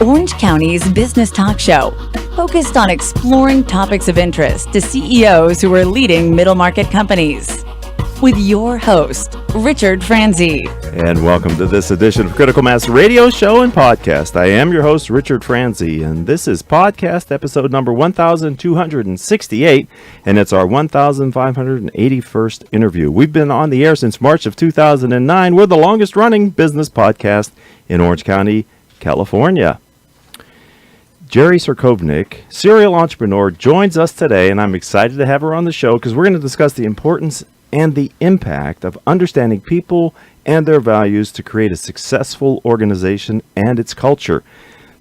Orange County's business talk show, focused on exploring topics of interest to CEOs who are leading middle market companies. With your host, Richard Franzi. And welcome to this edition of Critical Mass Radio Show and Podcast. I am your host, Richard Franzi, and this is podcast episode number 1268, and it's our 1581st interview. We've been on the air since March of 2009. We're the longest running business podcast in Orange County, California. Geri Cerkovnik, serial entrepreneur, joins us today, and I'm excited to have her on the show because we're going to discuss the importance and the impact of understanding people and their values to create a successful organization and its culture.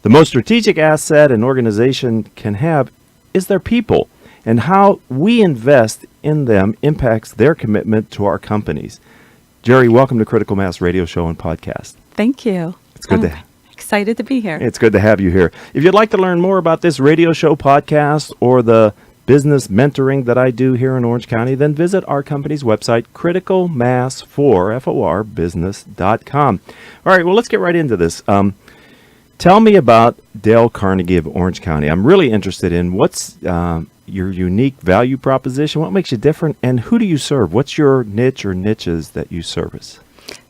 The most strategic asset an organization can have is their people, and how we invest in them impacts their commitment to our companies. Geri, welcome to Critical Mass Radio Show and Podcast. Thank you. It's good to excited to be here. It's good to have you here. If you'd like to learn more about this radio show, podcast, or the business mentoring that I do here in Orange County, then visit our company's website, criticalmass4business.com. All right, well, let's get right into this. Tell me about Dell Carnegie of Orange County. I'm really interested in what's your unique value proposition, what makes you different, and who do you serve? What's your niche or niches that you service?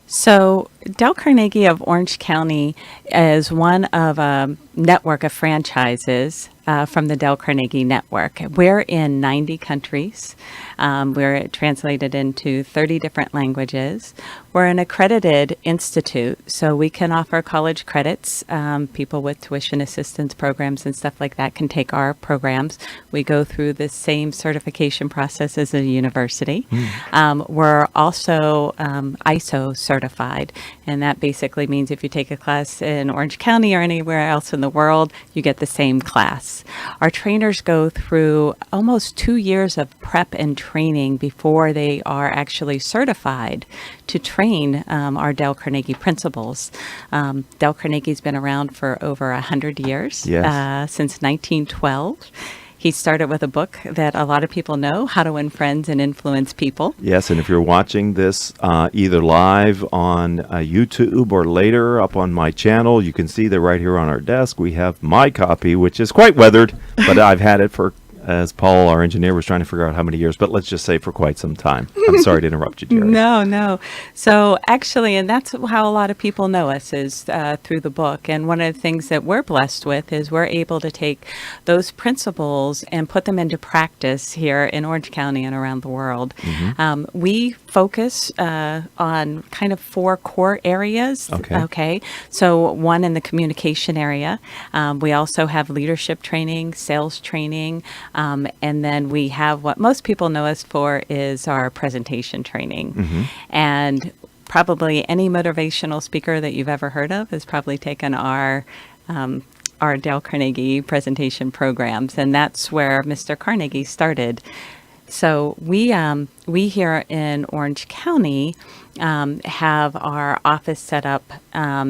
So Dell Carnegie of Orange County is one of a network of franchises from the Dell Carnegie Network. We're in 90 countries. We're translated into 30 different languages. We're an accredited institute, so we can offer college credits. People with tuition assistance programs and stuff like that can take our programs. We go through the same certification process as a university. We're also ISO certified, and that basically means if you take a class in Orange County or anywhere else in the world, you get the same class. Our trainers go through almost 2 years of prep and training before they are actually certified to train our Dell Carnegie principals. Dell Carnegie's been around for over 100 years, since 1912. He started with a book that a lot of people know, How to Win Friends and Influence People. Yes, and if you're watching this either live on YouTube or later up on my channel, you can see that right here on our desk we have my copy, which is quite weathered, but I've had it for, as Paul, our engineer, was trying to figure out how many years, but let's just say for quite some time. I'm sorry to interrupt you, Geri. No. So actually, and that's how a lot of people know us is through the book. And one of the things that we're blessed with is we're able to take those principles and put them into practice here in Orange County and around the world. We focus on kind of 4 core areas. Okay. So one in the communication area. We also have leadership training, sales training, and then we have what most people know us for is our presentation training. And probably any motivational speaker that you've ever heard of has probably taken our Dell Carnegie presentation programs, and that's where Mr. Carnegie started. So we here in Orange County have our office set up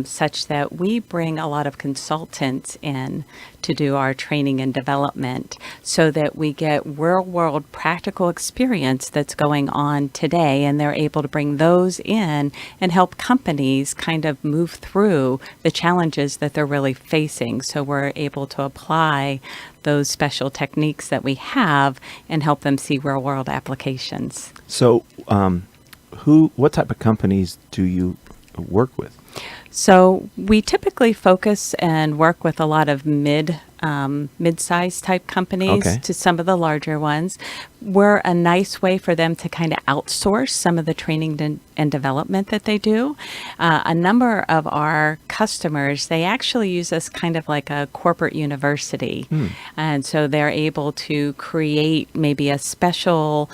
such that we bring a lot of consultants in to do our training and development so that we get real-world practical experience that's going on today, and they're able to bring those in and help companies kind of move through the challenges that they're really facing. So we're able to apply those special techniques that we have and help them see real-world applications. So what type of companies do you work with? So we typically focus and work with a lot of mid-sized type companies to some of the larger ones. We're a nice way for them to kind of outsource some of the training and development that they do. A number of our customers, they actually use us kind of like a corporate university. And so they're able to create maybe a special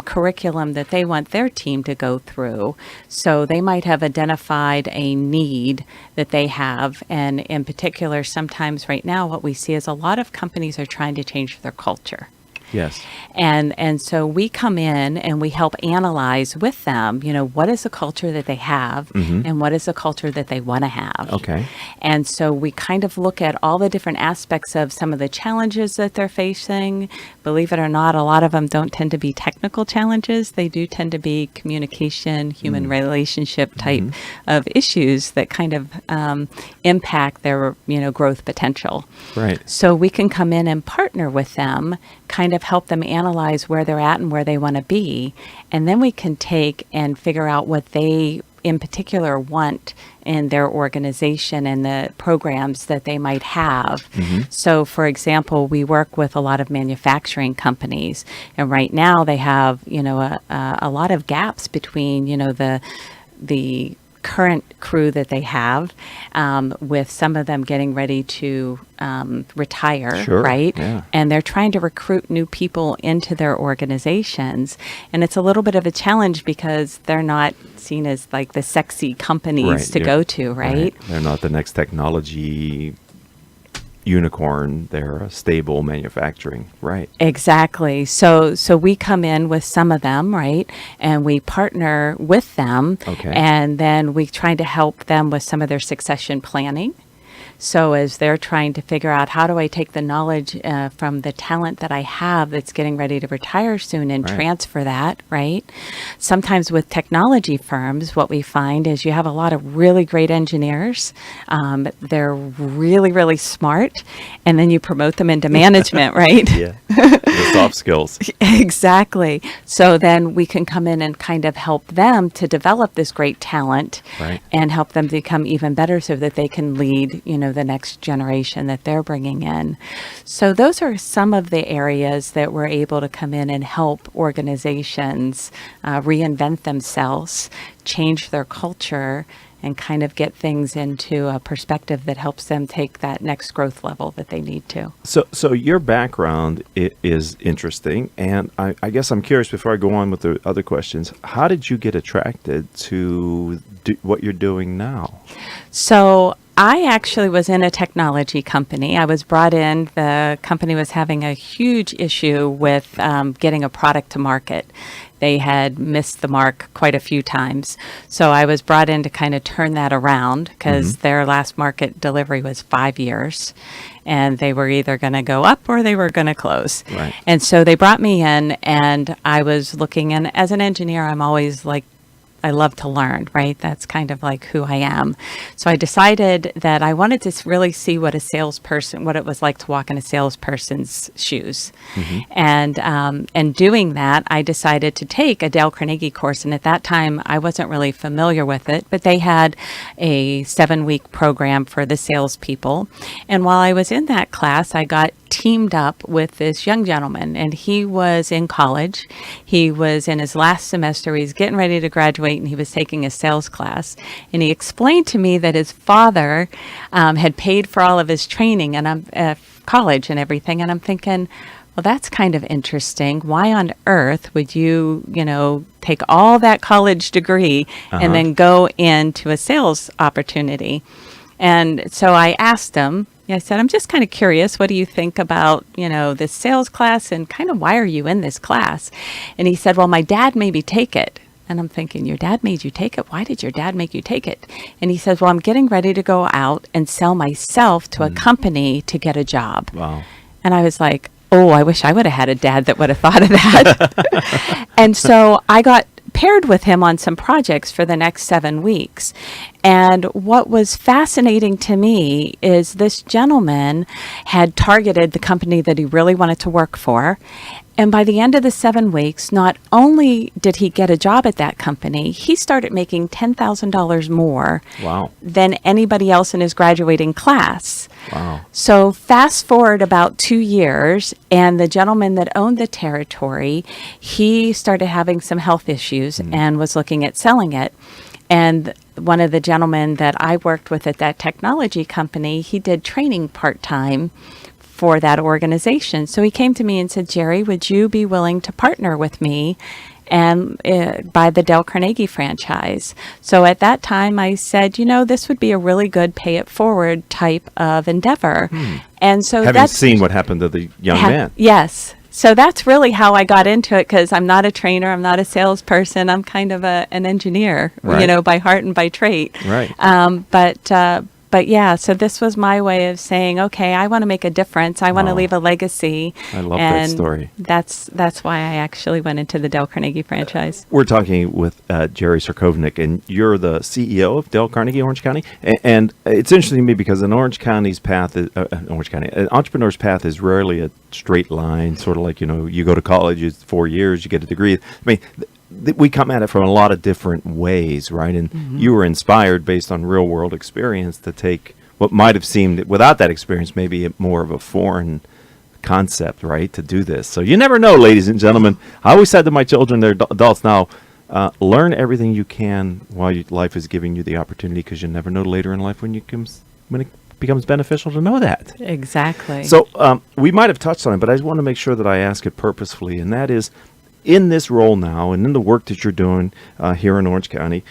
curriculum that they want their team to go through. So they might have identified a need that they have. And in particular, sometimes right now, what we see is a lot of companies are trying to change their culture. Yes. And so we come in and we help analyze with them, what is the culture that they have and what is the culture that they want to have. Okay. And so we kind of look at all the different aspects of some of the challenges that they're facing. Believe it or not, a lot of them don't tend to be technical challenges. They do tend to be communication, human relationship type of issues that kind of impact their, growth potential. Right. So we can come in and partner with them, kind of help them analyze where they're at and where they want to be. And then we can take and figure out what they in particular want in their organization and the programs that they might have. So, for example, we work with a lot of manufacturing companies, and right now they have, a lot of gaps between, the current crew that they have, with some of them getting ready to retire, Sure, right? yeah. And they're trying to recruit new people into their organizations. And it's a little bit of a challenge because they're not seen as like the sexy companies Right, to you're- go to, right? They're not the next technology unicorn. They're a stable manufacturing. Right. Exactly. So we come in with some of them, right? And we partner with them. Okay. And then we try to help them with some of their succession planning. So as they're trying to figure out how do I take the knowledge from the talent that I have that's getting ready to retire soon and Right. transfer that, right? Sometimes with technology firms, what we find is you have a lot of really great engineers. They're really, really smart. And then you promote them into management, right? Yeah. The soft skills. Exactly. So then we can come in and kind of help them to develop this great talent Right. and help them become even better so that they can lead, the next generation that they're bringing in. So those are some of the areas that we're able to come in and help organizations reinvent themselves, change their culture, and kind of get things into a perspective that helps them take that next growth level that they need to. So your background is interesting, and I guess I'm curious before I go on with the other questions. How did you get attracted to what you're doing now? So I actually was in a technology company. I was brought in. The company was having a huge issue with getting a product to market. They had missed the mark quite a few times. So I was brought in to kind of turn that around because their last market delivery was 5 years. And they were either going to go up or they were going to close. Right. And so they brought me in, and I was looking, and as an engineer, I'm always like, I love to learn, right? That's kind of like who I am. So I decided that I wanted to really see what it was like to walk in a salesperson's shoes. And doing that, I decided to take a Dell Carnegie course. And at that time, I wasn't really familiar with it, but they had a 7-week program for the salespeople. And while I was in that class, I got teamed up with this young gentleman, and he was in college. He was in his last semester. He's getting ready to graduate, and he was taking a sales class. And he explained to me that his father had paid for all of his training and college and everything. And I'm thinking, well, that's kind of interesting. Why on earth would you, take all that college degree and then go into a sales opportunity? And so I asked him, I said, I'm just kind of curious. What do you think about, this sales class, and kind of why are you in this class? And he said, well, my dad made me take it. And I'm thinking, your dad made you take it? Why did your dad make you take it? And he says, well, I'm getting ready to go out and sell myself to a company to get a job. Wow. And I was like, oh, I wish I would have had a dad that would have thought of that. And so I got paired with him on some projects for the next 7 weeks. And what was fascinating to me is this gentleman had targeted the company that he really wanted to work for. And by the end of the 7 weeks, not only did he get a job at that company, he started making $10,000 more Wow. than anybody else in his graduating class. Wow. So fast forward about 2 years, and the gentleman that owned the territory, he started having some health issues and was looking at selling it. And one of the gentlemen that I worked with at that technology company, he did training part-time for that organization. So he came to me and said, Geri, would you be willing to partner with me and buy the Dell Carnegie franchise? So at that time I said, this would be a really good pay it forward type of endeavor. And so Having seen what happened to the young man. Yes. So that's really how I got into it, because I'm not a trainer, I'm not a salesperson, I'm kind of an engineer, Right. by heart and by trait. Right. But yeah, so this was my way of saying, okay, I want to make a difference. I want to Wow. leave a legacy. I love that story. That's why I actually went into the Dell Carnegie franchise. We're talking with Geri Cerkovnik, and you're the CEO of Dell Carnegie Orange County. And it's interesting to me because an Orange County's path, an entrepreneur's path is rarely a straight line. Sort of like you go to college, it's 4 years, you get a degree. I mean, we come at it from a lot of different ways, right? And you were inspired based on real world experience to take what might have seemed, without that experience, maybe more of a foreign concept, right, to do this. So you never know, ladies and gentlemen. I always said to my children, they're adults now, learn everything you can while life is giving you the opportunity, because you never know later in life when it becomes beneficial to know that. Exactly. So we might have touched on it, but I just want to make sure that I ask it purposefully, and that is, in this role now and in the work that you're doing here in Orange County,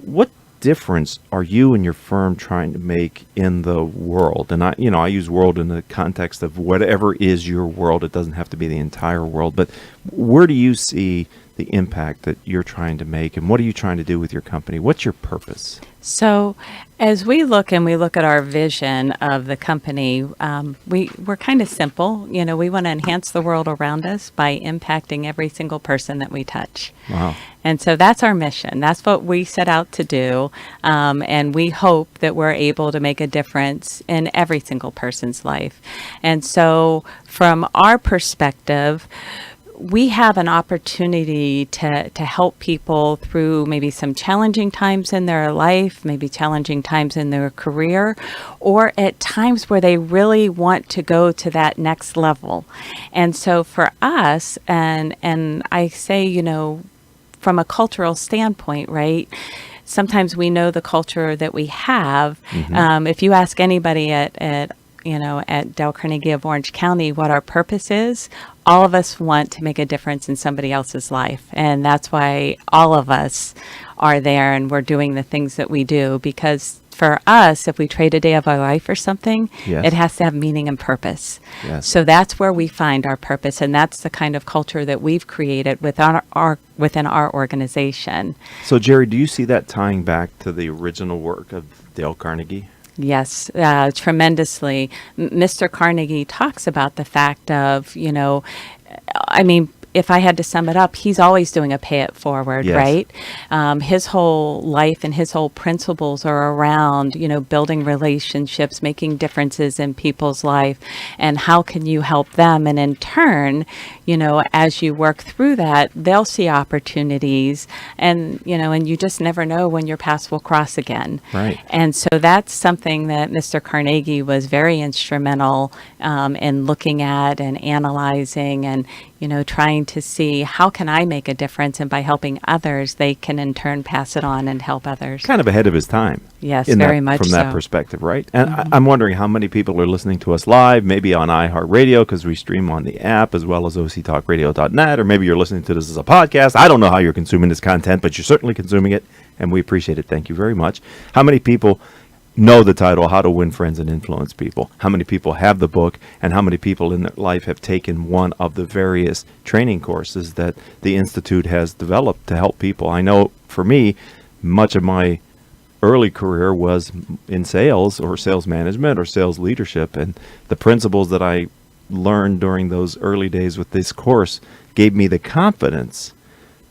what difference are you and your firm trying to make in the world? And I use world in the context of whatever is your world. It doesn't have to be the entire world, but where do you see the impact that you're trying to make, and what are you trying to do with your company? What's your purpose? So as we look at our vision of the company, we're kind of simple. We want to enhance the world around us by impacting every single person that we touch. Wow. And so that's our mission. That's what we set out to do. And we hope that we're able to make a difference in every single person's life. And so from our perspective, we have an opportunity to help people through maybe some challenging times in their life, maybe challenging times in their career, or at times where they really want to go to that next level. And so for us, and I say, from a cultural standpoint, right? Sometimes we know the culture that we have. If you ask anybody at Dell Carnegie of Orange County what our purpose is, all of us want to make a difference in somebody else's life. And that's why all of us are there and we're doing the things that we do, because for us, if we trade a day of our life for something, Yes. it has to have meaning and purpose. Yes. So that's where we find our purpose, and that's the kind of culture that we've created within our organization. So, Geri, do you see that tying back to the original work of Dale Carnegie? Yes, tremendously. Mr. Carnegie talks about the fact of, if I had to sum it up, he's always doing a pay it forward, Yes. right? His whole life and his whole principles are around, building relationships, making differences in people's life, and how can you help them? And in turn, as you work through that, they'll see opportunities, and you just never know when your paths will cross again. Right. And so that's something that Mr. Carnegie was very instrumental in looking at and analyzing, and trying to see how can I make a difference, and by helping others, they can in turn pass it on and help others. Kind of ahead of his time. Yes, very much from so. that perspective, right? And I'm wondering how many people are listening to us live, maybe on iHeartRadio, because we stream on the app, as well as octalkradio.net, or maybe you're listening to this as a podcast. I don't know how you're consuming this content, but you're certainly consuming it, and we appreciate it. Thank you very much. How many people know the title, How to Win Friends and Influence People? How many people have the book, and how many people in their life have taken one of the various training courses that the Institute has developed to help people? I know for me, much of my early career was in sales or sales management or sales leadership, and the principles that I learned during those early days with this course gave me the confidence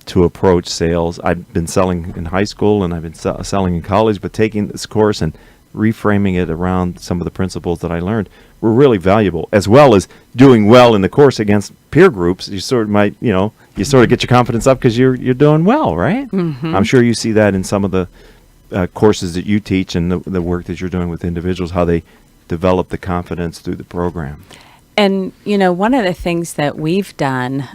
to approach sales. I've been selling in high school and I've been selling in college, but taking this course and reframing it around some of the principles that I learned were really valuable, as well as doing well in the course against peer groups. You sort of might, you sort of get your confidence up because you're doing well, right? Mm-hmm. I'm sure you see that in some of the courses that you teach and the work that you're doing with individuals, how they develop the confidence through the program. And, one of the things that we've done,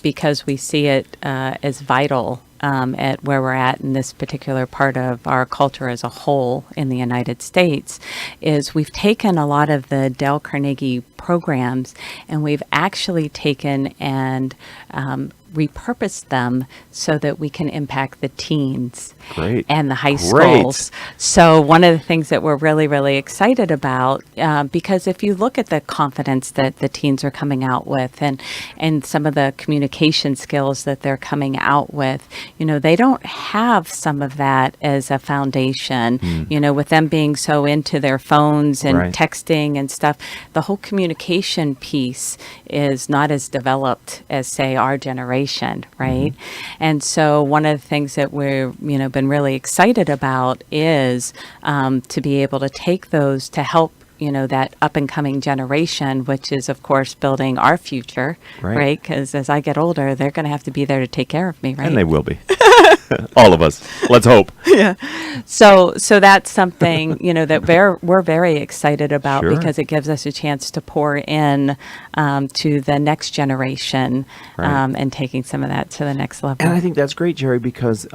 because we see it as vital at where we're at in this particular part of our culture as a whole in the United States, is we've taken a lot of the Dell Carnegie programs and we've actually taken and repurposed them so that we can impact the teens Great. and the high Great. schools. So one of the things that we're really, really excited about, because if you look at the confidence that the teens are coming out with and some of the communication skills that they're coming out with, they don't have some of that as a foundation, with them being so into their phones and Right. texting and stuff. The whole communication piece is not as developed as, say, our generation, right? And so one of the things that we're, been really excited about is to be able to take those to help that up and coming generation, which is, of course, building our future, right? Because as I get older, they're going to have to be there to take care of me, right? And they will be. All of us. Let's hope. Yeah. So that's something, that we're very excited about Sure. because it gives us a chance to pour in to the next generation Right. and taking some of that to the next level. And I think that's great, Geri, because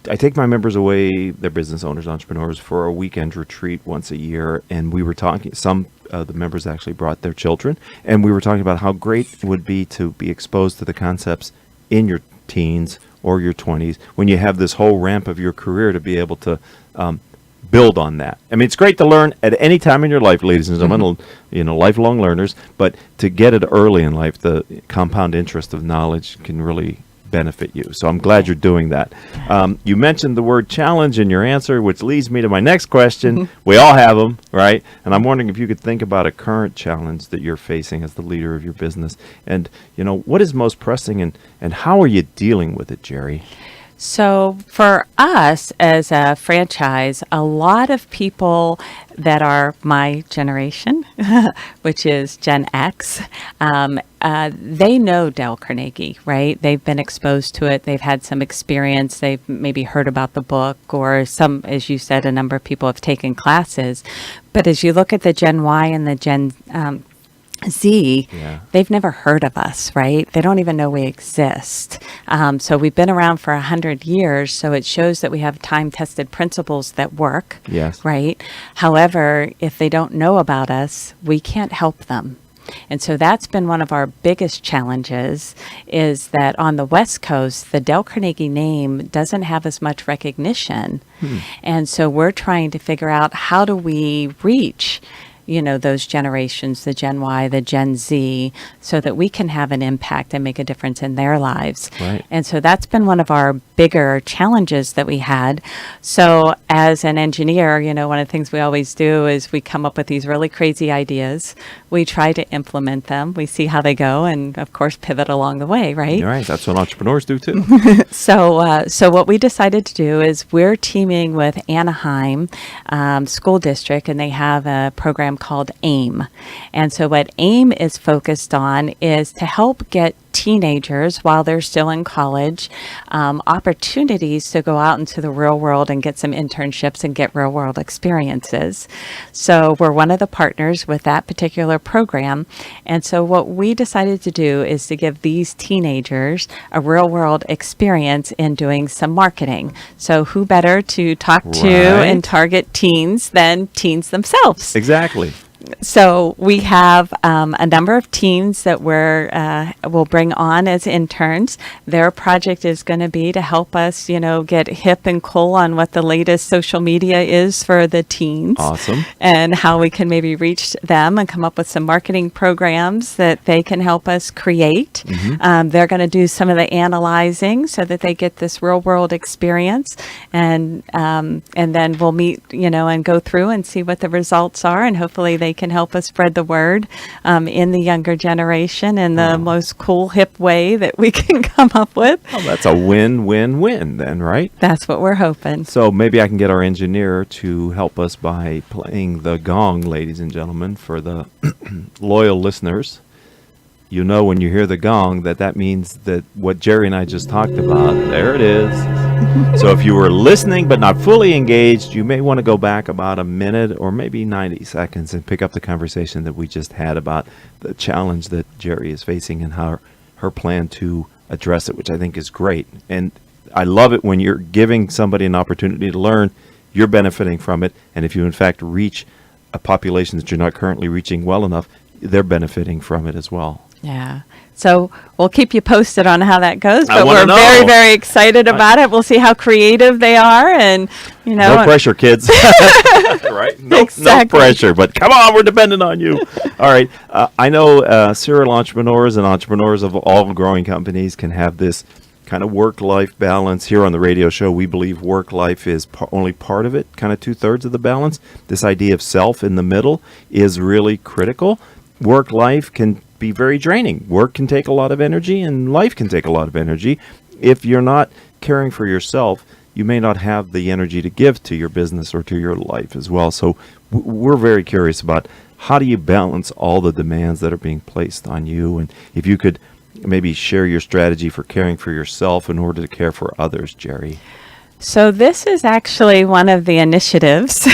I take my members away, they're business owners, entrepreneurs, for a weekend retreat once a year. And we were talking, some of the members actually brought their children. And we were talking about how great it would be to be exposed to the concepts in your teens or your 20s when you have this whole ramp of your career to be able to build on that. I mean, it's great to learn at any time in your life, ladies and gentlemen, lifelong learners, but to get it early in life, the compound interest of knowledge can really benefit you. So I'm glad you're doing that. You mentioned the word challenge in your answer, which leads me to my next question. We all have them, right? And I'm wondering if you could think about a current challenge that you're facing as the leader of your business. And, what is most pressing and how are you dealing with it, Geri? So for us as a franchise, a lot of people that are my generation, which is Gen X, they know Dell Carnegie, right? They've been exposed to it. They've had some experience. They've maybe heard about the book, or some, as you said, a number of people have taken classes. But as you look at the Gen Y and the Gen Z, they've never heard of us, right? They don't even know we exist. So we've been around for 100 years, so it shows that we have time-tested principles that work, right? However, if they don't know about us, we can't help them. And so that's been one of our biggest challenges, is that on the West Coast, the Dell Carnegie name doesn't have as much recognition. And so we're trying to figure out, how do we reach those generations, the Gen Y, the Gen Z, so that we can have an impact and make a difference in their lives. Right. And so that's been one of our bigger challenges that we had. So as an engineer, one of the things we always do is we come up with these really crazy ideas. We try to implement them. We see how they go and, of course, pivot along the way, right? You're right. That's what entrepreneurs do, too. So what we decided to do is we're teaming with Anaheim School District, and they have a program called AIM. And so what AIM is focused on is to help get teenagers, while they're still in college, opportunities to go out into the real world and get some internships and get real world experiences. So we're one of the partners with that particular program. And so what we decided to do is to give these teenagers a real world experience in doing some marketing. So who better to talk to and target teens than teens themselves? Exactly. So we have a number of teams that we'll bring on as interns. Their project is going to be to help us, get hip and cool on what the latest social media is for the teens. Awesome. And how we can maybe reach them and come up with some marketing programs that they can help us create. They're going to do some of the analyzing so that they get this real world experience. And then we'll meet, and go through and see what the results are. And hopefully they can help us spread the word in the younger generation in the most cool, hip way that we can come up with. Well, that's a win-win-win then, right? That's what we're hoping. So maybe I can get our engineer to help us by playing the gong, ladies and gentlemen, for the loyal listeners. When you hear the gong, that means that what Geri and I just talked about, there it is. So if you were listening but not fully engaged, you may want to go back about a minute or maybe 90 seconds and pick up the conversation that we just had about the challenge that Geri is facing and how her plan to address it, which I think is great. And I love it when you're giving somebody an opportunity to learn, you're benefiting from it. And if you, in fact, reach a population that you're not currently reaching well enough, they're benefiting from it as well. Yeah. So we'll keep you posted on how that goes, I but wanna we're know. very, very excited about it. We'll see how creative they are, and No pressure, kids. Right? No Exactly. pressure, but come on, we're dependent on you. All right. I know serial entrepreneurs and entrepreneurs of all growing companies can have this kind of work-life balance. Here on the radio show, we believe work-life is only part of it, kind of 2/3 of the balance. This idea of self in the middle is really critical. Work-life can be very draining. Work can take a lot of energy, and life can take a lot of energy. If you're not caring for yourself, you may not have the energy to give to your business or to your life as well. So we're very curious about how do you balance all the demands that are being placed on you, and if you could maybe share your strategy for caring for yourself in order to care for others, Geri. So this is actually one of the initiatives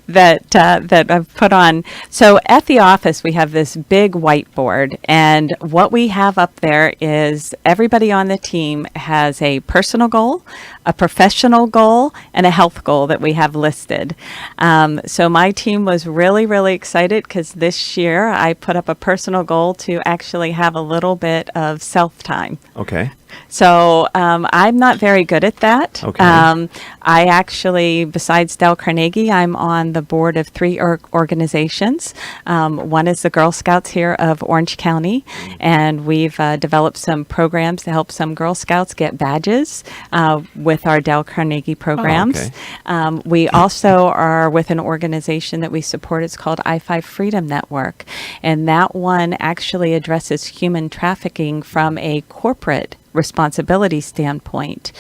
that I've put on. So at the office, we have this big whiteboard, and what we have up there is everybody on the team has a personal goal, a professional goal, and a health goal that we have listed. So my team was really, really excited because this year I put up a personal goal to actually have a little bit of self-time. Okay. So I'm not very good at that. Okay. I actually, besides Dell Carnegie, I'm on the board of 3 organizations. One is the Girl Scouts here of Orange County, and we've developed some programs to help some Girl Scouts get badges with our Dell Carnegie programs. okay. We also are with an organization that we support. It's called I-5 Freedom Network, and that one actually addresses human trafficking from a corporate responsibility standpoint,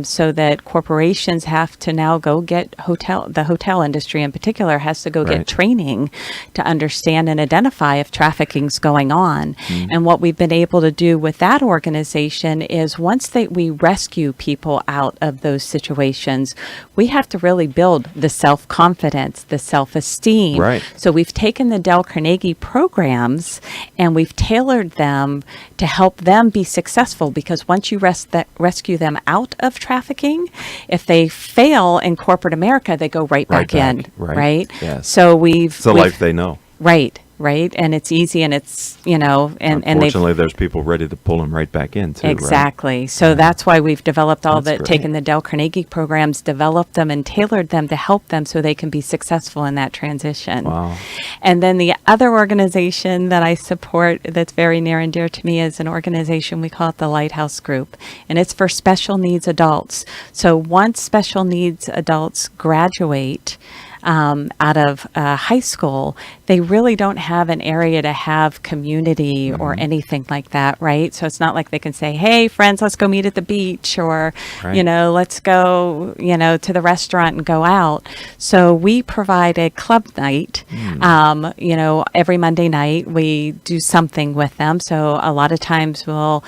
so that corporations have to now go get the hotel industry in particular has to go Right. get training to understand and identify if trafficking's going on. And what we've been able to do with that organization is once we rescue people out of those situations, we have to really build the self-confidence, the self-esteem. Right. So we've taken the Dell Carnegie programs and we've tailored them to help them be successful, because once you rescue them out of trafficking, if they fail in corporate America, they go right back in, right. right? Yes. So It's the life they know. right, and it's easy, and it's, and they've Unfortunately, there's people ready to pull them right back in, too. Right? exactly. So that's why we've developed That's great. taken the Dell Carnegie programs, developed them and tailored them to help them so they can be successful in that transition. Wow. And then the other organization that I support that's very near and dear to me is an organization, we call it the Lighthouse Group, and it's for special needs adults. So once special needs adults graduate out of high school, they really don't have an area to have community or anything like that, right? So it's not like they can say, hey, friends, let's go meet at the beach, or, Right. let's go, to the restaurant and go out. So we provide a club night, every Monday night. We do something with them. So a lot of times we'll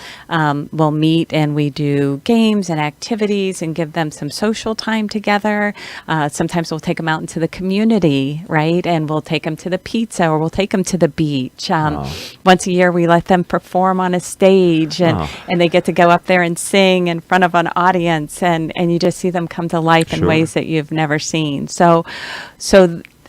meet and we do games and activities and give them some social time together. Sometimes we'll take them out into the community, right? And we'll take them to the pizza, or we'll take them to the beach. Once a year, we let them perform on a stage, and they get to go up there and sing in front of an audience, and you just see them come to life in Sure. ways that you've never seen. So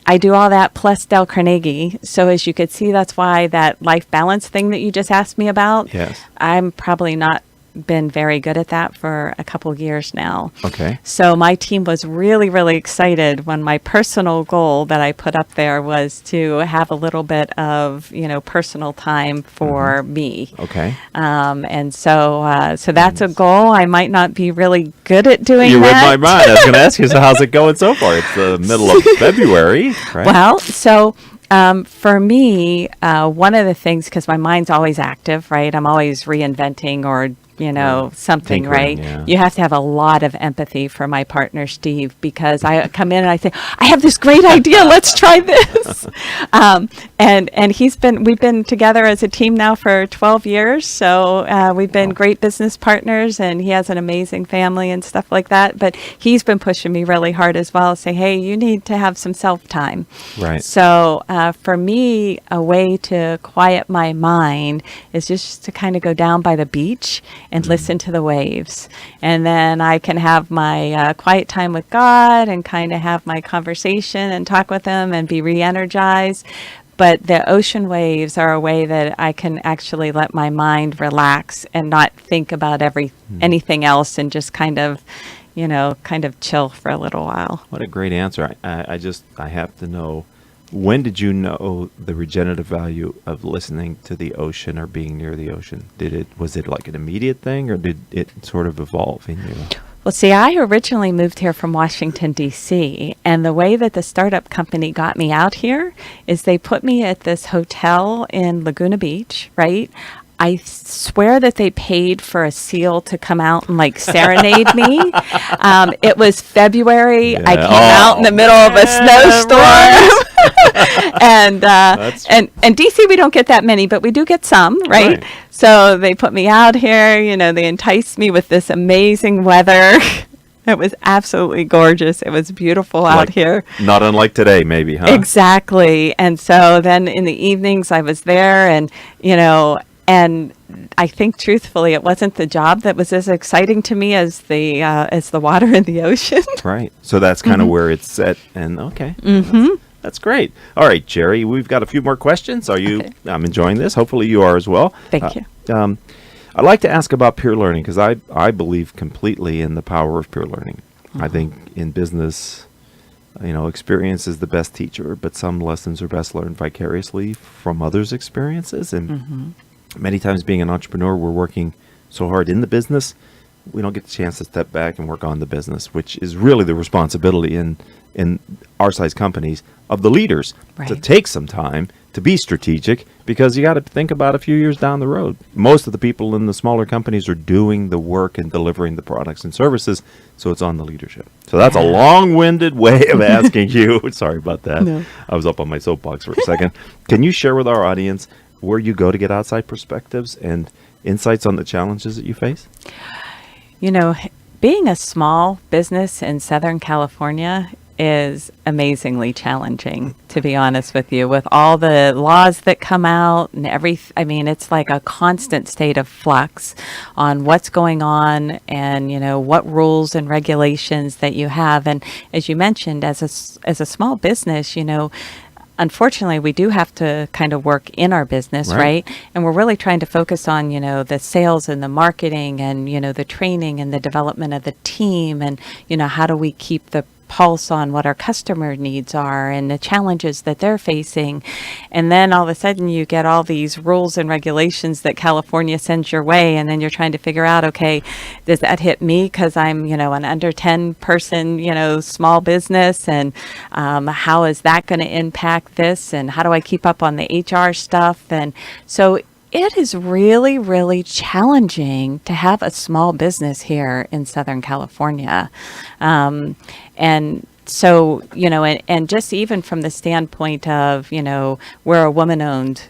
I do all that plus Dell Carnegie. So as you could see, that's why that life balance thing that you just asked me about, Yes. I'm probably not been very good at that for a couple of years now. Okay. So my team was really, really excited when my personal goal that I put up there was to have a little bit of, personal time for me. Okay. And so that's a goal. I might not be really good at doing You read that. my mind. I was going to ask you, so how's it going so far? It's the middle of February, right? Well, so for me, one of the things, because my mind's always active, right? I'm always reinventing or something, Tinkering, right? yeah. You have to have a lot of empathy for my partner, Steve, because I come in and I say, I have this great idea. Let's try this. And we've been together as a team now for 12 years. So we've been great business partners, and he has an amazing family and stuff like that. But he's been pushing me really hard as well, saying, hey, you need to have some self-time. Right. So for me, a way to quiet my mind is just to kind of go down by the beach and listen to the waves. And then I can have my quiet time with God and kind of have my conversation and talk with him and be re-energized. but the ocean waves are a way that I can actually let my mind relax and not think about anything else, and just kind of chill for a little while. What a great answer. I have to know, when did you know the regenerative value of listening to the ocean or being near the ocean? Was it like an immediate thing, or did it sort of evolve in you? Well, see, I originally moved here from Washington, D.C., and the way that the startup company got me out here is they put me at this hotel in Laguna Beach, right? I swear that they paid for a seal to come out and like serenade me. It was February. Yeah. I came out in the middle of a snowstorm. And DC, we don't get that many, but we do get some, right? So they put me out here, they enticed me with this amazing weather. It was absolutely gorgeous. It was beautiful out here. Not unlike today, maybe, huh? Exactly. And so then in the evenings I was there, and, and I think truthfully, it wasn't the job that was as exciting to me as the water in the ocean. Right. So that's kind of where it's set. And okay. Mm-hmm. That's great. All right, Geri, we've got a few more questions. I'm enjoying this. Hopefully you are as well. Thank you. I'd like to ask about peer learning, because I believe completely in the power of peer learning. Mm-hmm. I think in business, experience is the best teacher, but some lessons are best learned vicariously from others' experiences. And many times being an entrepreneur, we're working so hard in the business, we don't get the chance to step back and work on the business, which is really the responsibility in our size companies of the leaders to take some time to be strategic, because you got to think about a few years down the road. Most of the people in the smaller companies are doing the work and delivering the products and services, so it's on the leadership. So that's a long-winded way of asking you. Sorry about that. No. I was up on my soapbox for a second. Can you share with our audience where you go to get outside perspectives and insights on the challenges that you face? Being a small business in Southern California is amazingly challenging, to be honest with you, with all the laws that come out and it's like a constant state of flux on what's going on and, what rules and regulations that you have. And as you mentioned, as a small business, unfortunately, we do have to kind of work in our business, right? And we're really trying to focus on, the sales and the marketing and, the training and the development of the team and, how do we keep the pulse on what our customer needs are and the challenges that they're facing. And then all of a sudden you get all these rules and regulations that California sends your way, and then you're trying to figure out, okay, does that hit me because I'm, an under 10 person, small business, and how is that going to impact this, and how do I keep up on the HR stuff? And so it is really, really challenging to have a small business here in Southern California. And so, and just even from the standpoint of, we're a woman-owned,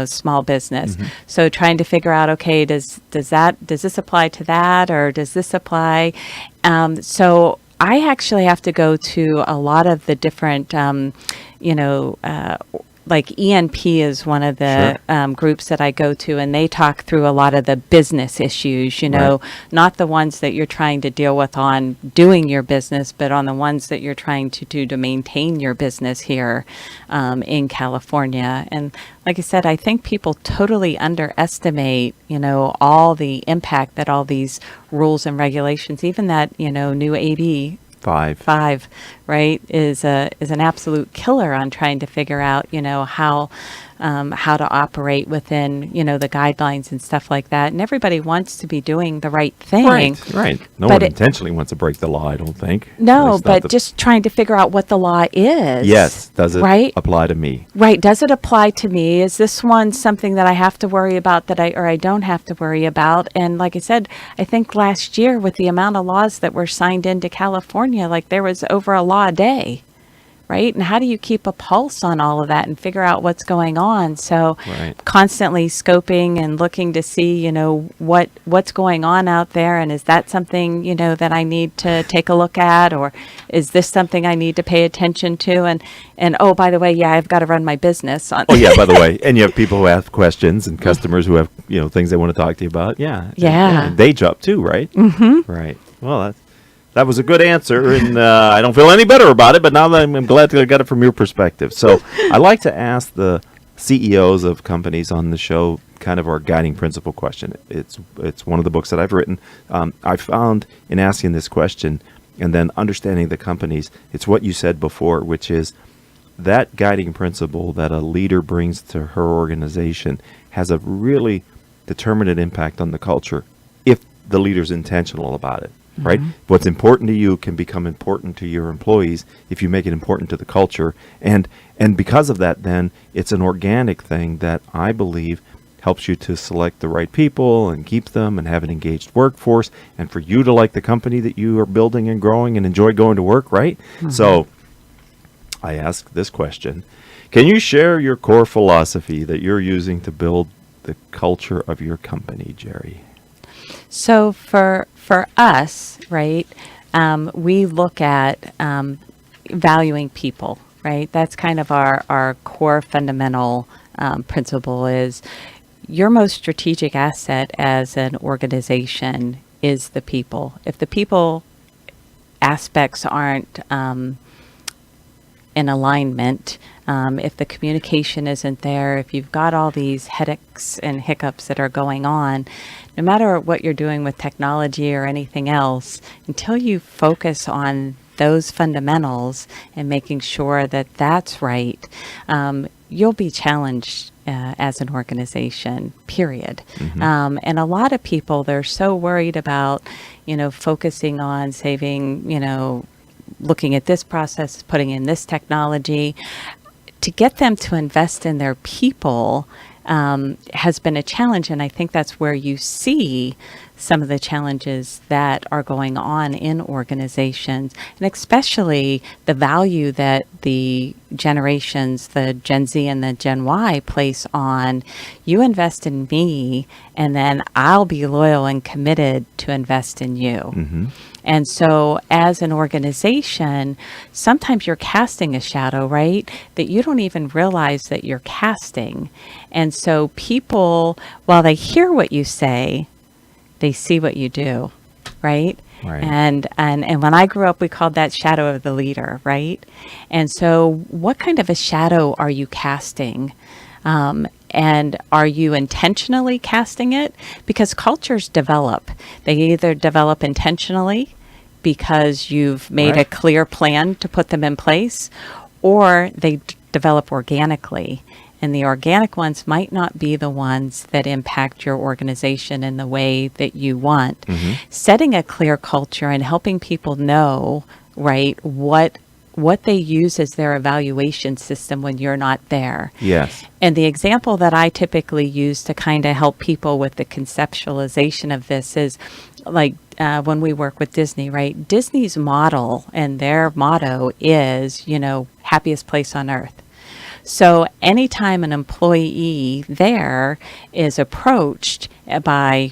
small business. Mm-hmm. So trying to figure out, okay, does this apply to that, or does this apply? So I actually have to go to a lot of the different, like ENP is one of the groups that I go to, and they talk through a lot of the business issues, not the ones that you're trying to deal with on doing your business, but on the ones that you're trying to do to maintain your business here in California. And like I said, I think people totally underestimate, all the impact that all these rules and regulations, even that, new AB 5, right, is an absolute killer on trying to figure out, how to operate within, the guidelines and stuff like that. And everybody wants to be doing the right thing. Right. No one intentionally wants to break the law, I don't think. No, but just trying to figure out what the law is. Yes. Does it apply to me? Right. Does it apply to me? Is this one something that I have to worry about that I don't have to worry about? And like I said, I think last year with the amount of laws that were signed into California, like there was over a law a day. Right. And how do you keep a pulse on all of that and figure out what's going on? So constantly scoping and looking to see, what's going on out there. And is that something, that I need to take a look at? Or is this something I need to pay attention to? And oh, by the way, I've got to run my business on. Oh, yeah, by the way. And you have people who ask questions and customers who have, things they want to talk to you about. Yeah. And day job too, right? Mm-hmm. Right. Well, that was a good answer, and I don't feel any better about it, but now that I'm glad that I got it from your perspective. So I like to ask the CEOs of companies on the show kind of our guiding principle question. It's one of the books that I've written. I found in asking this question and then understanding the companies, it's what you said before, which is that guiding principle that a leader brings to her organization has a really determinate impact on the culture if the leader's intentional about it, right? What's important to you can become important to your employees if you make it important to the culture. And because of that, then it's an organic thing that I believe helps you to select the right people and keep them and have an engaged workforce, and for you to like the company that you are building and growing and enjoy going to work, right? So I ask this question. Can you share your core philosophy that you're using to build the culture of your company, Geri? So for us, right, we look at valuing people, right? That's kind of our core fundamental principle is your most strategic asset as an organization is the people. If the people aspects aren't in alignment, if the communication isn't there, if you've got all these headaches and hiccups that are going on, no matter what you're doing with technology or anything else, until you focus on those fundamentals and making sure that that's right, you'll be challenged as an organization, period. And a lot of people, they're so worried about, focusing on saving, looking at this process, putting in this technology. To get them to invest in their people has been a challenge, and I think that's where you see some of the challenges that are going on in organizations, and especially the value that the generations, the Gen Z and the Gen Y, place on you invest in me, and then I'll be loyal and committed to invest in you. And so as an organization, sometimes you're casting a shadow, right, that you don't even realize that you're casting. And so people, while they hear what you say, they see what you do, right? Right. And when I grew up, we called that shadow of the leader, right? And so what kind of a shadow are you casting? And are you intentionally casting it? Because cultures develop. They either develop intentionally because you've made a clear plan to put them in place, or they develop organically. And the organic ones might not be the ones that impact your organization in the way that you want. Setting a clear culture and helping people know, right, what they use as their evaluation system when you're not there. Yes. And the example that I typically use to kind of help people with the conceptualization of this is like when we work with Disney, right? Disney's model and their motto is, happiest place on earth. So anytime an employee there is approached by,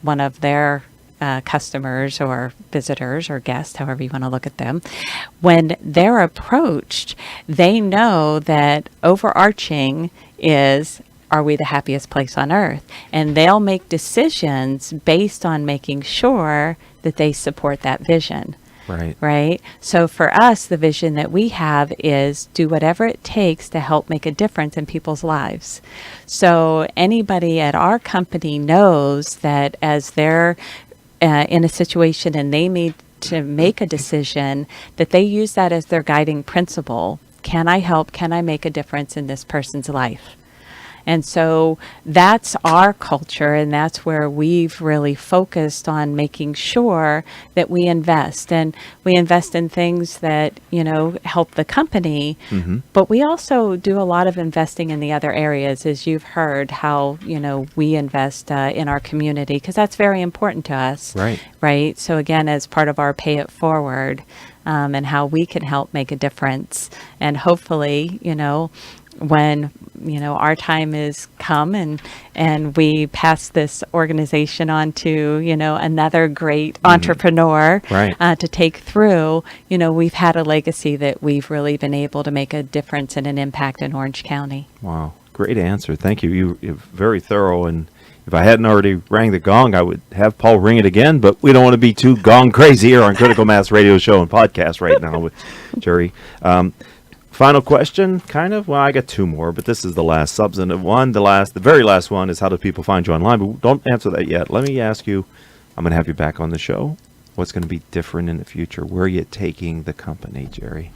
one of their customers or visitors or guests, however you want to look at them, when they're approached, they know that overarching is, are we the happiest place on earth? And they'll make decisions based on making sure that they support that vision. Right. Right. So for us, the vision that we have is do whatever it takes to help make a difference in people's lives. So anybody at our company knows that as they're in a situation and they need to make a decision, that they use that as their guiding principle. Can I help? Can I make a difference in this person's life? And so that's our culture, and that's where we've really focused on making sure that we invest. And we invest in things that, help the company, but we also do a lot of investing in the other areas, as you've heard how, we invest in our community, because that's very important to us. Right. So again, as part of our Pay It Forward, and how we can help make a difference. And hopefully, when our time is come and we pass this organization on to another great entrepreneur to take through, we've had a legacy that we've really been able to make a difference and an impact in Orange County. Wow, great answer. Thank you. You're very thorough, and if I hadn't already rang the gong, I would have Paul ring it again, but we don't want to be too gong crazy here on Critical Mass Radio Show and Podcast right now with Geri. Final question, kind of. Well, I got two more, but this is the last substantive one. The very last one is how do people find you online? But don't answer that yet. Let me ask you, I'm going to have you back on the show. What's going to be different in the future? Where are you taking the company, Geri?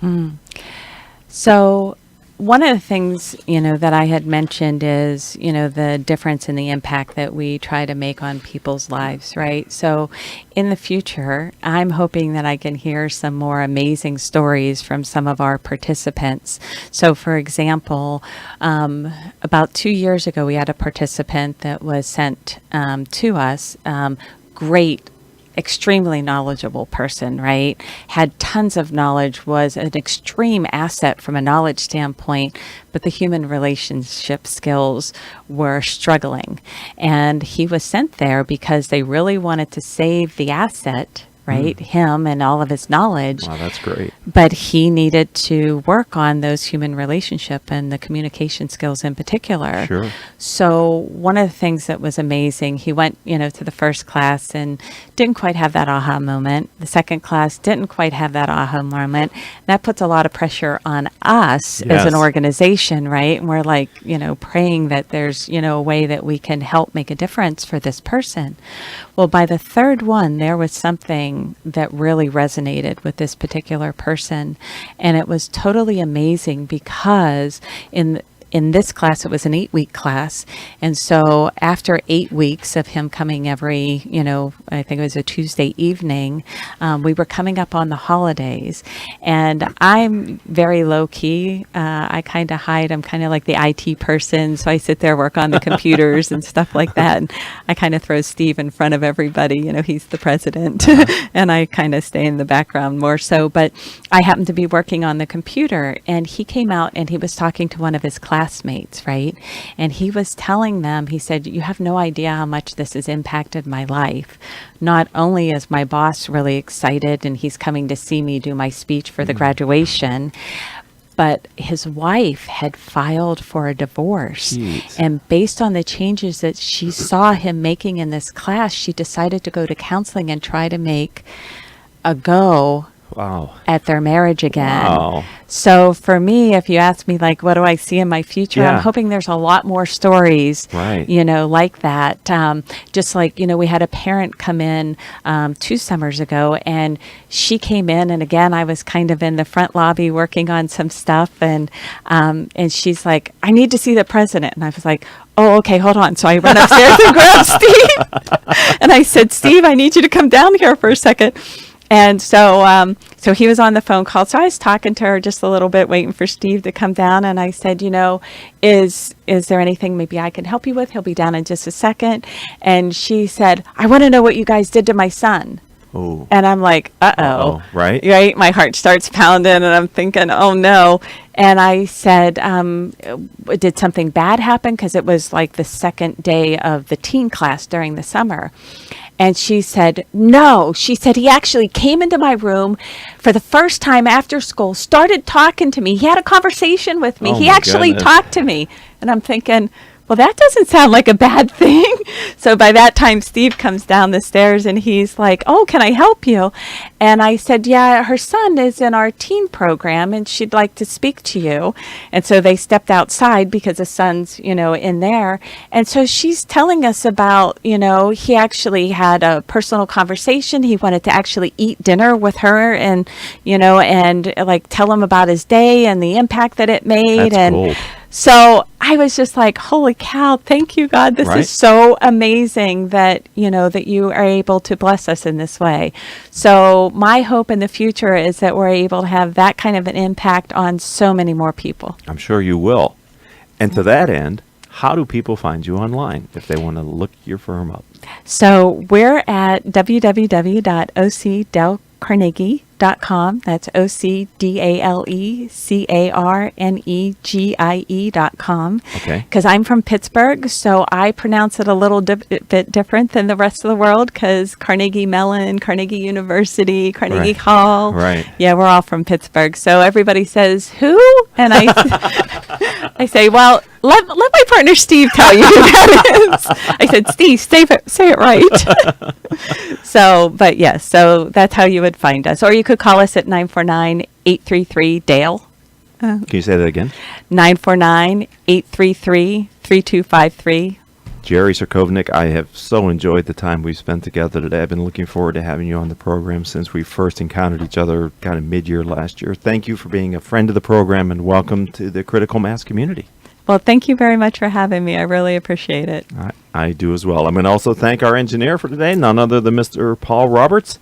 So one of the things, that I had mentioned is, the difference in the impact that we try to make on people's lives, right? So in the future, I'm hoping that I can hear some more amazing stories from some of our participants. So for example, about 2 years ago, we had a participant that was sent to us, great, extremely knowledgeable person, right? Had tons of knowledge, was an extreme asset from a knowledge standpoint, but the human relationship skills were struggling. And he was sent there because they really wanted to save the asset, right? Him and all of his knowledge. Wow, that's great. But he needed to work on those human relationship and the communication skills in particular. Sure. So one of the things that was amazing, he went, to the first class and didn't quite have that aha moment. The second class didn't quite have that aha moment. That puts a lot of pressure on us as an organization, right? And we're like, praying that there's, a way that we can help make a difference for this person. Well, by the third one, there was something that really resonated with this particular person. And it was totally amazing because in this class, it was an 8-week class. And so after 8 weeks of him coming every, I think it was a Tuesday evening, we were coming up on the holidays. And I'm very low key. I kind of hide. I'm kind of like the IT person. So I sit there, work on the computers and stuff like that. And I kind of throw Steve in front of everybody. He's the president. And I kind of stay in the background more so. But I happened to be working on the computer. And he came out and he was talking to one of his classmates, right? And he was telling them, he said, you have no idea how much this has impacted my life. Not only is my boss really excited and he's coming to see me do my speech for the graduation, but his wife had filed for a divorce. Jeez. And based on the changes that she saw him making in this class, she decided to go to counseling and try to make a go at their marriage again. Wow. So for me, if you ask me, like, what do I see in my future? Yeah. I'm hoping there's a lot more stories, Right. like that. Just like, we had a parent come in 2 summers ago, and she came in, and again, I was kind of in the front lobby working on some stuff, and she's like, I need to see the president. And I was like, oh, okay, hold on. So I run upstairs and grab Steve. And I said, Steve, I need you to come down here for a second. And so he was on the phone call. So I was talking to her just a little bit, waiting for Steve to come down. And I said, is there anything maybe I can help you with? He'll be down in just a second. And she said, I want to know what you guys did to my son. Oh. And I'm like, uh-oh. Right? Right? My heart starts pounding and I'm thinking, oh no. And I said, did something bad happen? Because it was like the second day of the teen class during the summer. And she said, no. She said, he actually came into my room for the first time after school, started talking to me. He had a conversation with me. Oh, He my actually goodness. talked to me. And I'm thinking, well, that doesn't sound like a bad thing. So by that time, Steve comes down the stairs and he's like, oh, can I help you? And I said, yeah, her son is in our teen program and she'd like to speak to you. And so they stepped outside because the son's, in there. And so she's telling us about, he actually had a personal conversation. He wanted to actually eat dinner with her and, and like tell him about his day and the impact that it made. That's cool. So I was just like, holy cow, thank you, God. This Right. is so amazing that, that you are able to bless us in this way. So my hope in the future is that we're able to have that kind of an impact on so many more people. I'm sure you will. And to that end, how do people find you online if they want to look your firm up? So we're at www.ocdellcarnegie.com. That's OCDALECARNEGIE.com. Okay. Because I'm from Pittsburgh, so I pronounce it a little bit different than the rest of the world because Carnegie Mellon, Carnegie University, Carnegie Right. Hall. Right. Yeah, we're all from Pittsburgh. So everybody says, who? And I say, well, let my partner Steve tell you who that is. I said, Steve, say it right. So that's how you would find us. Or you could call us at 949-833-DALE. Can you say that again? 949-833-3253. Geri Cerkovnik, I have so enjoyed the time we've spent together today. I've been looking forward to having you on the program since we first encountered each other kind of mid-year last year. Thank you for being a friend of the program, and welcome to the Critical Mass community. Well, thank you very much for having me. I really appreciate it. I do as well. I'm going to also thank our engineer for today, none other than Mr. Paul Roberts.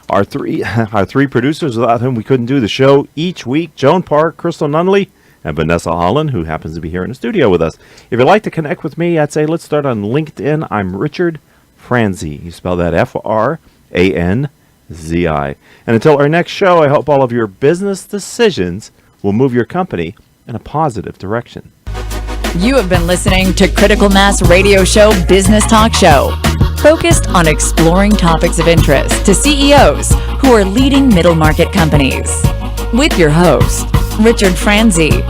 Our three producers without whom we couldn't do the show each week: Joan Park, Crystal Nunley, and Vanessa Holland, who happens to be here in the studio with us. If you'd like to connect with me, I'd say let's start on LinkedIn. I'm Richard Franzi. You spell that Franzi. And until our next show, I hope all of your business decisions will move your company in a positive direction. You have been listening to Critical Mass Radio Show Business Talk Show, focused on exploring topics of interest to CEOs who are leading middle market companies. With your host, Richard Franzi.